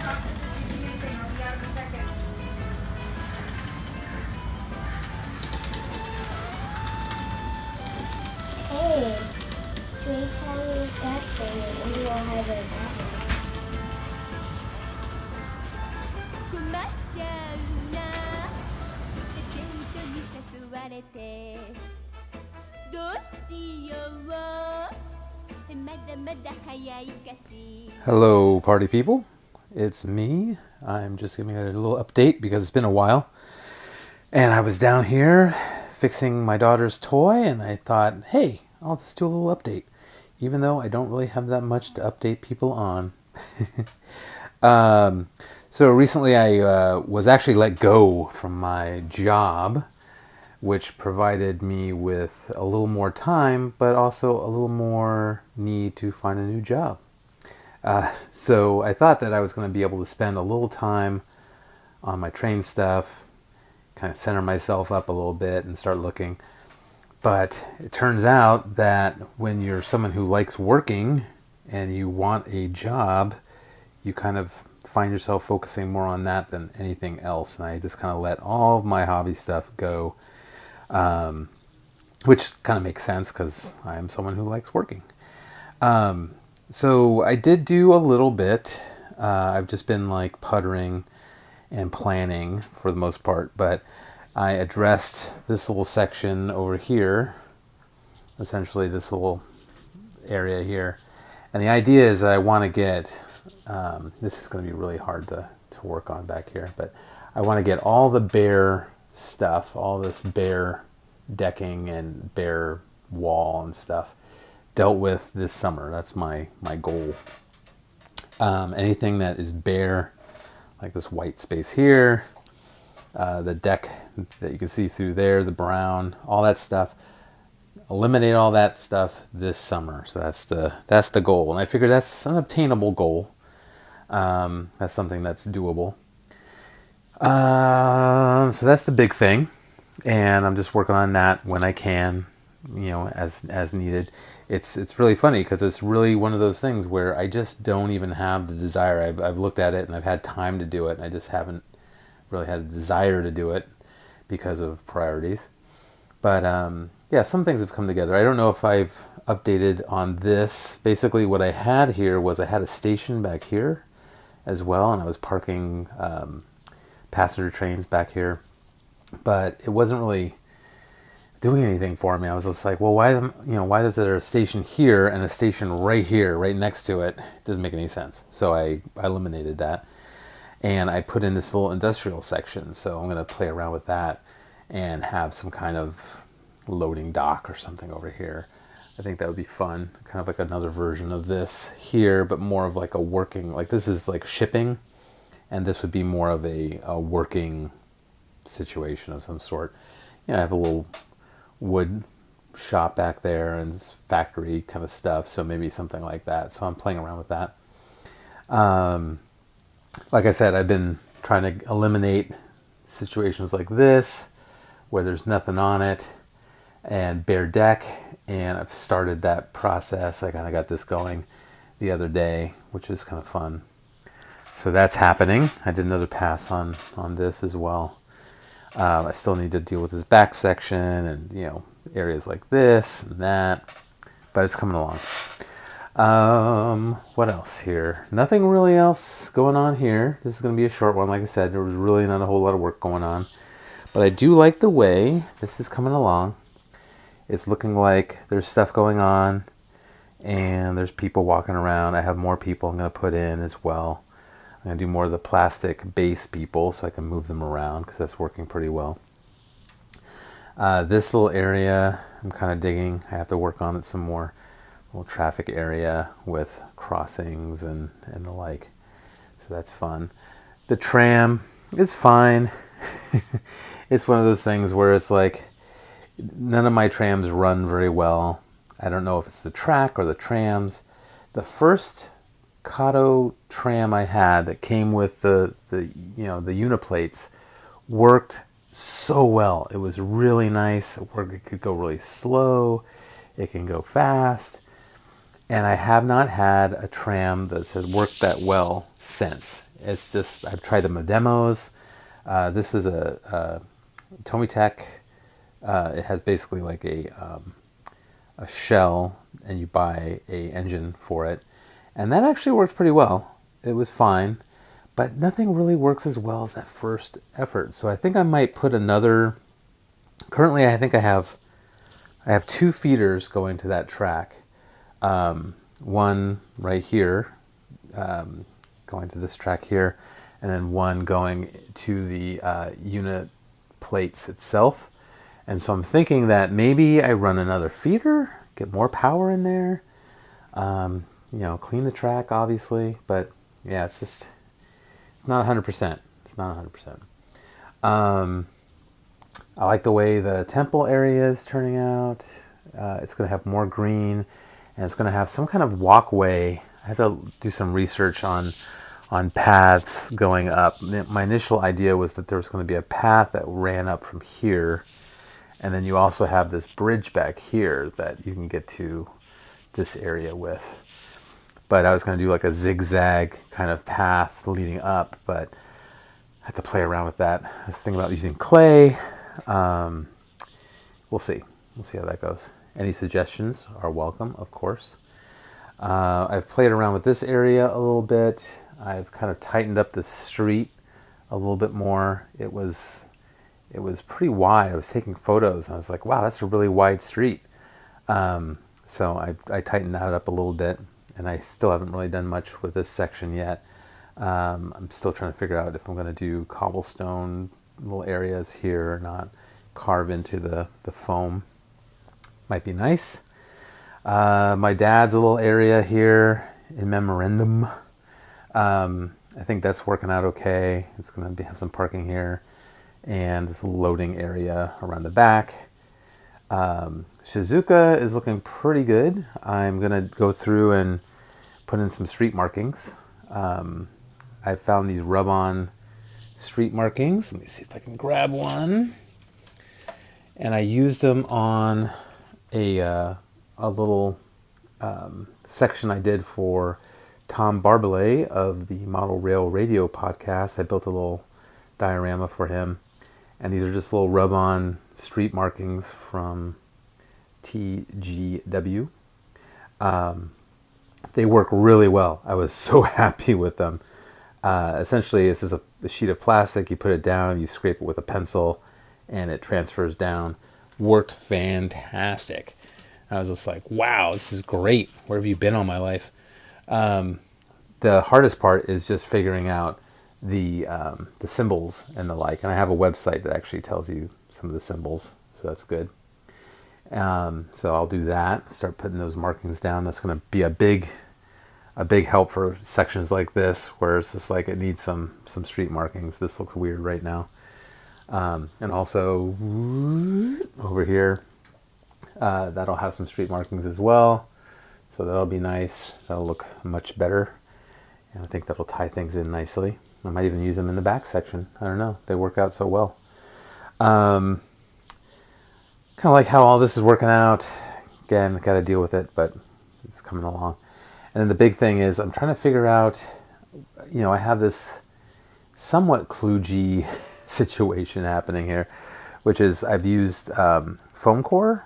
Hey, should we carry that thing and we will have it that way? 困っちゃうなってデートに誘われてどうしようまだまだ早いかし Hello, party people. It's me. I'm just giving a little update because it's been a while. And I was down here fixing my daughter's toy, and I thought, hey, I'll just do a little update, even though I don't really have that much to update people on. So recently I was actually let go from my job, which provided me with a little more time, but also a little more need to find a new job. So I thought that I was going to be able to spend a little time on my train stuff, kind of center myself up a little bit and start looking. But it turns out that when you're someone who likes working and you want a job, you kind of find yourself focusing more on that than anything else. And I just kind of let all of my hobby stuff go, which kind of makes sense because I am someone who likes working. So I did do a little bit. I've just been like puttering and planning for the most part, but I addressed this little section over here, essentially this little area here. And the idea is that I want to get, this is going to be really hard to work on back here, but I want to get all the bare stuff, all this bare decking and bare wall and stuff dealt with this summer. That's my goal. Anything that is bare, like this white space here, the deck that you can see through there, the brown, all that stuff, eliminate all that stuff this summer. So that's the goal, and I figure that's an obtainable goal. That's something that's doable. So that's the big thing, and I'm just working on that when I can, as needed. It's really funny because it's really one of those things where I just don't even have the desire. I've looked at it and I've had time to do it, and I just haven't really had a desire to do it because of priorities. But yeah, some things have come together. I don't know if I've updated on this. Basically what I had here was I had a station back here as well, and I was parking passenger trains back here, but it wasn't really doing anything for me. I was just like, well, why is there a station here and a station right here, right next to it? It doesn't make any sense. So I eliminated that, and I put in this little industrial section. So I'm going to play around with that and have some kind of loading dock or something over here. I think that would be fun. Kind of like another version of this here, but more of like a working, like this is like shipping, and this would be more of a working situation of some sort. I have a little wood shop back there and factory kind of stuff, so maybe something like that. So I'm playing around with that. Like I said, I've been trying to eliminate situations like this where there's nothing on it and bare deck, and I've started that process. I kind of got this going the other day, which is kind of fun. So that's happening. I did another pass on this as well. I still need to deal with this back section and, areas like this and that, but it's coming along. What else here? Nothing really else going on here. This is going to be a short one. Like I said, there was really not a whole lot of work going on, but I do like the way this is coming along. It's looking like there's stuff going on and there's people walking around. I have more people I'm going to put in as well. I'm going to do more of the plastic base people so I can move them around because that's working pretty well. This little area I'm kind of digging. I have to work on it some more. Little traffic area with crossings and the like. So that's fun. The tram is fine. It's one of those things where it's like none of my trams run very well. I don't know if it's the track or the trams. The first Kato tram I had that came with the uniplates worked so well. It was really nice. It could go really slow. It can go fast. And I have not had a tram that has worked that well since. It's just, I've tried the demos. This is a Tomitech. It has basically like a shell, and you buy a engine for it, and that actually worked pretty well. It was fine, but nothing really works as well as that first effort. So I think I might put another. Currently, I think I have 2 feeders going to that track. One right here, going to this track here, and then one going to the unit plates itself. And so I'm thinking that maybe I run another feeder, get more power in there, clean the track, obviously. But yeah, it's not 100%. It's not 100%. I like the way the temple area is turning out. It's going to have more green, and it's going to have some kind of walkway. I have to do some research on paths going up. My initial idea was that there was going to be a path that ran up from here, and then you also have this bridge back here that you can get to this area with. But I was going to do like a zigzag kind of path leading up, but I had to play around with that. I was thinking about using clay. We'll see. We'll see how that goes. Any suggestions are welcome, of course. I've played around with this area a little bit. I've kind of tightened up the street a little bit more. It was pretty wide. I was taking photos, and I was like, wow, that's a really wide street. So I tightened that up a little bit, and I still haven't really done much with this section yet. I'm still trying to figure out if I'm going to do cobblestone little areas here or not. Carve into the foam. Might be nice. My dad's a little area here in memorandum. I think that's working out okay. It's going to have some parking here, and this loading area around the back. Shizuka is looking pretty good. I'm going to go through and put in some street markings. I found these rub-on street markings. Let me see if I can grab one. And I used them on a little section I did for Tom Barbalet of the Model Rail Radio podcast. I built a little diorama for him. And these are just little rub-on street markings from TGW. They work really well. I was so happy with them. Essentially, this is a sheet of plastic. You put it down, you scrape it with a pencil, and it transfers down. Worked fantastic. I was just like, wow, this is great. Where have you been all my life? The hardest part is just figuring out the symbols and the like. And I have a website that actually tells you some of the symbols, so that's good. So I'll do that. Start putting those markings down. That's going to be a big help for sections like this, where it's just like it needs some street markings. This looks weird right now. And also over here, that'll have some street markings as well. So that'll be nice. That'll look much better. And I think that'll tie things in nicely. I might even use them in the back section. I don't know. They work out so well. Kind of like how all this is working out. Again, got to deal with it, but it's coming along. And then the big thing is I'm trying to figure out, I have this somewhat kludgy situation happening here, which is I've used foam core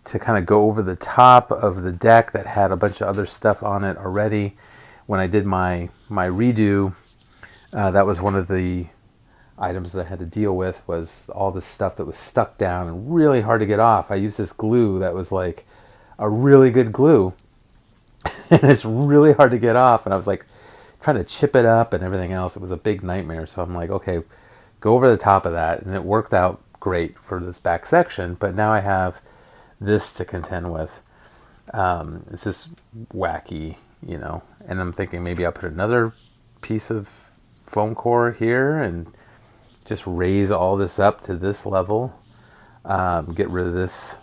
to kind of go over the top of the deck that had a bunch of other stuff on it already. When I did my redo, that was one of the items that I had to deal with, was all this stuff that was stuck down and really hard to get off. I used this glue that was like a really good glue, and it's really hard to get off. And I was like trying to chip it up and everything else. It was a big nightmare. So I'm like, okay, go over the top of that. And it worked out great for this back section. But now I have this to contend with. It's just wacky, and I'm thinking maybe I'll put another piece of foam core here and just raise all this up to this level. Get rid of this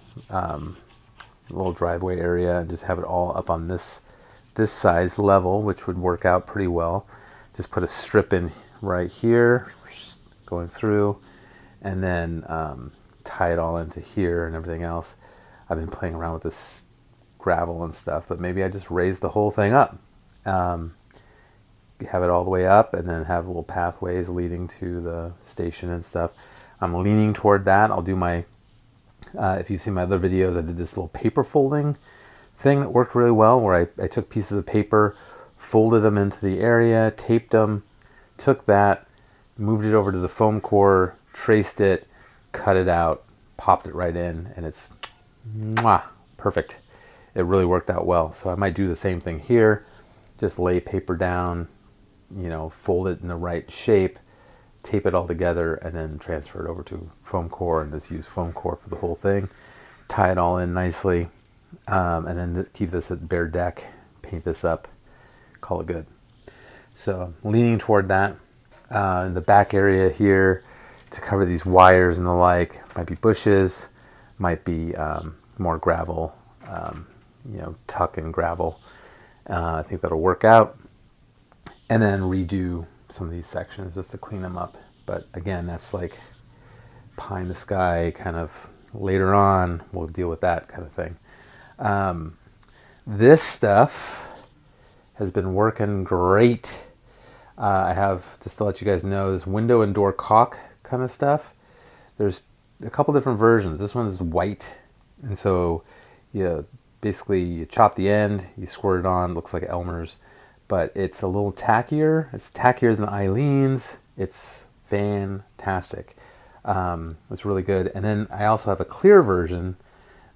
little driveway area and just have it all up on this size level, which would work out pretty well. Just put a strip in right here, going through, and then tie it all into here and everything else. I've been playing around with this gravel and stuff, but maybe I just raise the whole thing up. have it all the way up and then have little pathways leading to the station and stuff. I'm leaning toward that. I'll do my, if you've seen my other videos, I did this little paper folding thing that worked really well, where I took pieces of paper, folded them into the area, taped them, took that, moved it over to the foam core, traced it, cut it out, popped it right in, and it's mwah, perfect. It really worked out well. So I might do the same thing here. Just lay paper down, fold it in the right shape, tape it all together, and then transfer it over to foam core and just use foam core for the whole thing. Tie it all in nicely, and then keep this at bare deck, paint this up, call it good. So leaning toward that. In the back area here, to cover these wires and the like, might be bushes, might be more gravel, tuck and gravel. I think that'll work out. And then redo some of these sections just to clean them up. But again, that's like pie in the sky kind of later on. We'll deal with that kind of thing. This stuff has been working great. I have, just to let you guys know, this window and door caulk kind of stuff. There's a couple different versions. This one is white. And so basically you chop the end, you squirt it on, looks like Elmer's, but it's a little tackier. It's tackier than Eileen's. It's fantastic. It's really good. And then I also have a clear version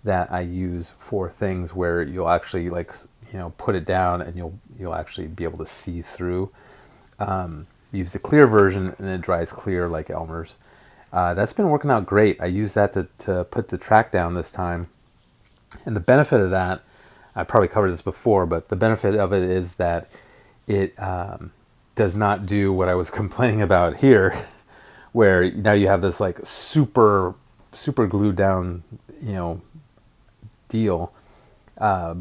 that I use for things where you'll actually put it down and you'll actually be able to see through. Use the clear version and it dries clear like Elmer's. That's been working out great. I used that to put the track down this time. And the benefit of that, I probably covered this before, but the benefit of it is that it does not do what I was complaining about here, where now you have this like super glued down, deal.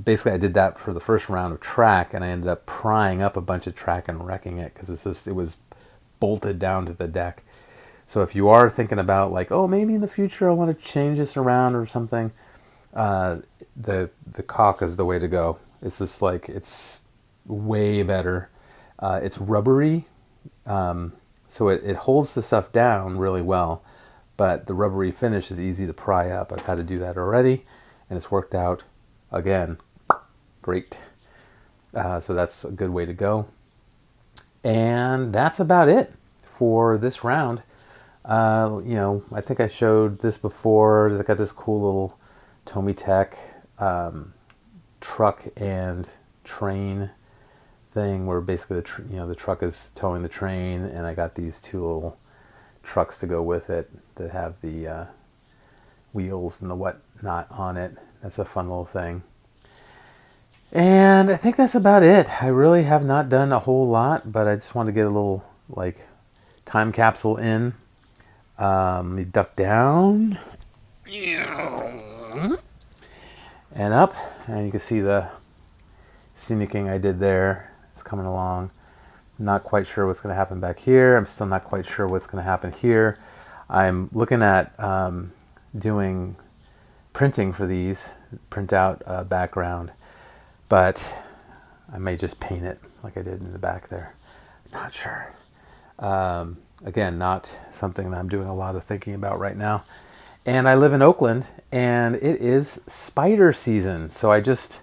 Basically, I did that for the first round of track, and I ended up prying up a bunch of track and wrecking it because it was bolted down to the deck. So if you are thinking about like, oh, maybe in the future I want to change this around or something, the caulk is the way to go. It's just like, it's way better. It's rubbery, so it holds the stuff down really well, but the rubbery finish is easy to pry up. I've had to do that already, and it's worked out again great. So that's a good way to go. And that's about it for this round. I think I showed this before. I got this cool little Tomy Tech truck and train thing where basically the truck is towing the train, and I got these two little trucks to go with it that have the wheels and the whatnot on it. That's a fun little thing. And I think that's about it. I really have not done a whole lot, but I just want to get a little time capsule in. Let me duck down and up, and you can see the scenicking I did there. It's coming along. Not quite sure what's going to happen back here. I'm still not quite sure what's going to happen here. I'm looking at doing printing for these, print out a background, but I may just paint it like I did in the back there. Not sure. Again, not something that I'm doing a lot of thinking about right now. And I live in Oakland, and it is spider season. So I just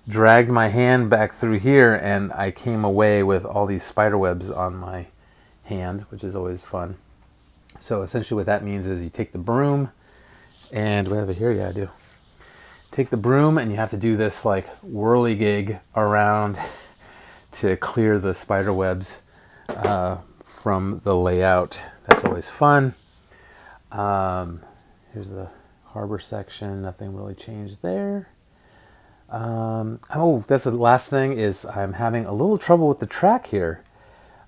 dragged my hand back through here, and I came away with all these spider webs on my hand, which is always fun. So essentially what that means is you take the broom, and we have it here, yeah I do. Take the broom, and you have to do this whirligig around to clear the spider webs from the layout. That's always fun. Here's the harbor section. Nothing really changed there. That's the last thing is I'm having a little trouble with the track here.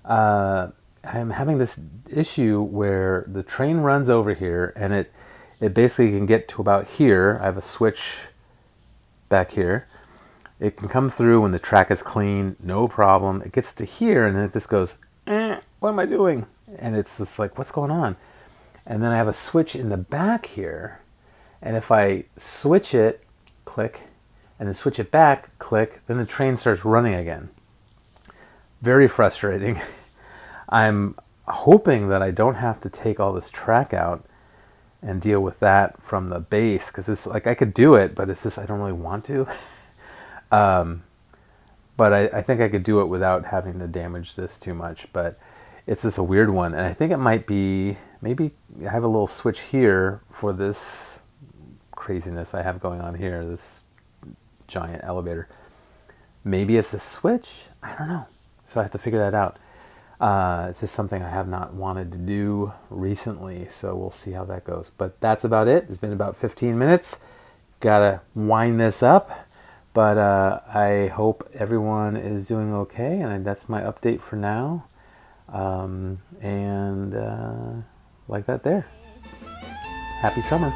I'm having this issue where the train runs over here, and it basically can get to about here. I have a switch back here. It can come through when the track is clean, no problem. It gets to here, and then it just goes, what am I doing? And it's just like, what's going on? And then I have a switch in the back here, and if I switch it, click, and then switch it back, click, then the train starts running again. very frustrating. I'm hoping that I don't have to take all this track out and deal with that from the base, because it's like I could do it, but it's just I don't really want to. But I think I could do it without having to damage this too much. But it's just a weird one, and I think it might be, maybe I have a little switch here for this craziness I have going on here, this giant elevator. Maybe it's a switch. I don't know. So I have to figure that out. It's just something I have not wanted to do recently, so we'll see how that goes. But that's about it. It's been about 15 minutes. Gotta wind this up. But I hope everyone is doing okay, and that's my update for now. And like that there. Happy summer.